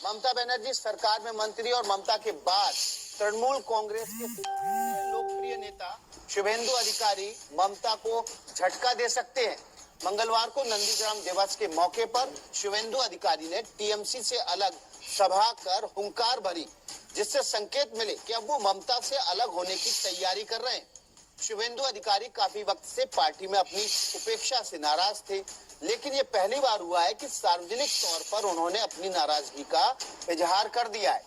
ममता बनर्जी सरकार में मंत्री और ममता के बाद तृणमूल कांग्रेस के लोकप्रिय नेता शुभेंदु अधिकारी ममता को झटका दे सकते हैं। मंगलवार को नंदीग्राम दिवस के मौके पर शुभेंदु अधिकारी ने टीएमसी से अलग सभा कर हुंकार भरी, जिससे संकेत मिले कि अब वो ममता से अलग होने की तैयारी कर रहे हैं। शुभेंदु अधिकारी काफी वक्त से पार्टी में अपनी उपेक्षा से नाराज थे, लेकिन ये पहली बार हुआ है कि सार्वजनिक तौर पर उन्होंने अपनी नाराजगी का इजहार कर दिया है।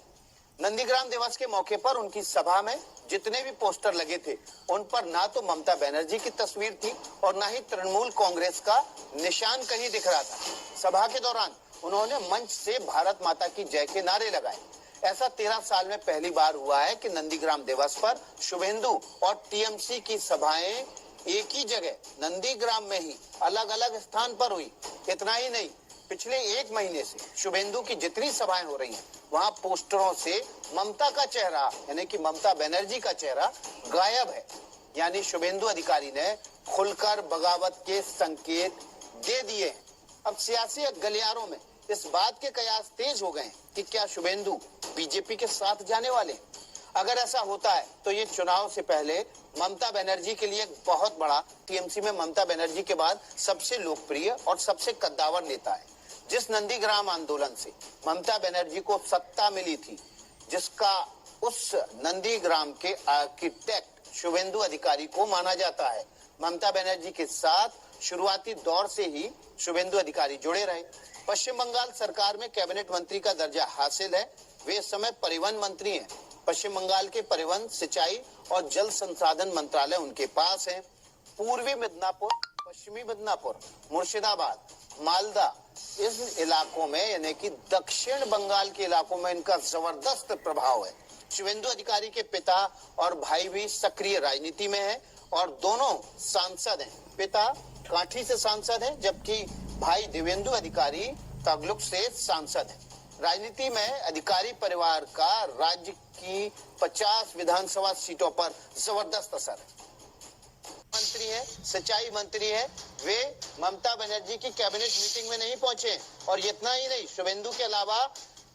नंदीग्राम दिवस के मौके पर उनकी सभा में जितने भी पोस्टर लगे थे, उन पर ना तो ममता बनर्जी की तस्वीर थी और ना ही तृणमूल कांग्रेस का निशान कहीं दिख रहा था। सभा के दौरान उन्होंने मंच से भारत माता की जय के नारे लगाए। ऐसा 13 साल में पहली बार हुआ है कि नंदीग्राम दिवस पर शुभेंदु और टीएमसी की सभाएं एक ही जगह नंदीग्राम में ही अलग अलग स्थान पर हुई। इतना ही नहीं, पिछले एक महीने से शुभेंदु की जितनी सभाएं हो रही हैं, वहां पोस्टरों से ममता का चेहरा यानी कि ममता बनर्जी का चेहरा गायब है। यानी शुभेंदु अधिकारी ने खुलकर बगावत के संकेत दे दिए हैं। अब सियासी गलियारों में इस बात के कयास तेज हो गए हैं कि क्या शुभेंदु बीजेपी के साथ जाने वाले हैं। अगर ऐसा होता है तो ये चुनाव से पहले ममता बनर्जी के लिए एक बहुत बड़ा, टीएमसी में ममता बनर्जी के बाद सबसे लोकप्रिय और सबसे कद्दावर नेता है। जिस नंदीग्राम आंदोलन से ममता बनर्जी को सत्ता मिली थी, जिसका उस नंदीग्राम के आर्किटेक्ट शुभेंदु अधिकारी को माना जाता है। ममता बनर्जी के साथ शुरुआती दौर से ही शुभेंदु अधिकारी जुड़े रहे। पश्चिम बंगाल सरकार में कैबिनेट मंत्री का दर्जा हासिल है। वे इस समय परिवहन मंत्री हैं। पश्चिम बंगाल के परिवहन, सिंचाई और जल संसाधन मंत्रालय उनके पास है। पूर्वी मिदनापुर, पश्चिमी मिदनापुर, मुर्शिदाबाद, मालदा, इस इलाकों में यानी कि दक्षिण बंगाल के इलाकों में इनका जबरदस्त प्रभाव है। शुभेंदु अधिकारी के पिता और भाई भी सक्रिय राजनीति में हैं और दोनों सांसद हैं। पिता कांठी से सांसद हैं, जबकि भाई देवेंदु अधिकारी तगलुक से सांसद हैं। राजनीति में अधिकारी परिवार का राज्य की 50 विधानसभा सीटों पर जबरदस्त असर है। मंत्री है, सिंचाई मंत्री है, वे ममता बनर्जी की कैबिनेट मीटिंग में नहीं पहुंचे। और इतना ही नहीं, शुभेंदु के अलावा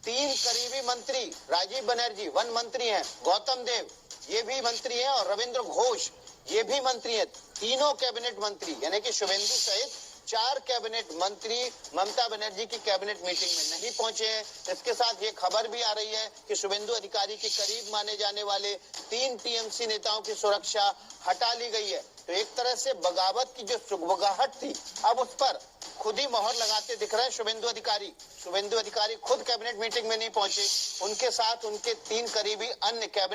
3 करीबी मंत्री, राजीव बनर्जी वन मंत्री हैं, गौतम देव ये भी मंत्री हैं और रविंद्र घोष ये भी मंत्री हैं। तीनों कैबिनेट मंत्री यानी कि शुभेंदु सहित 4 कैबिनेट मंत्री ममता बनर्जी की कैबिनेट मीटिंग में नहीं पहुंचे हैं। इसके साथ ये खबर भी आ रही है कि शुभेंदु अधिकारी के करीब माने जाने वाले 3 टीएमसी नेताओं की सुरक्षा हटा ली गई है। तो एक तरह से बगावत की जो सुगबगाहट थी, अब उस पर खुद ही मोहर लगाते दिख रहे हैं शुभेंदु अधिकारी। शुभेंदु अधिकारी खुद कैबिनेट मीटिंग में नहीं पहुंचे, उनके साथ उनके 3 करीबी अन्य कैबिनेट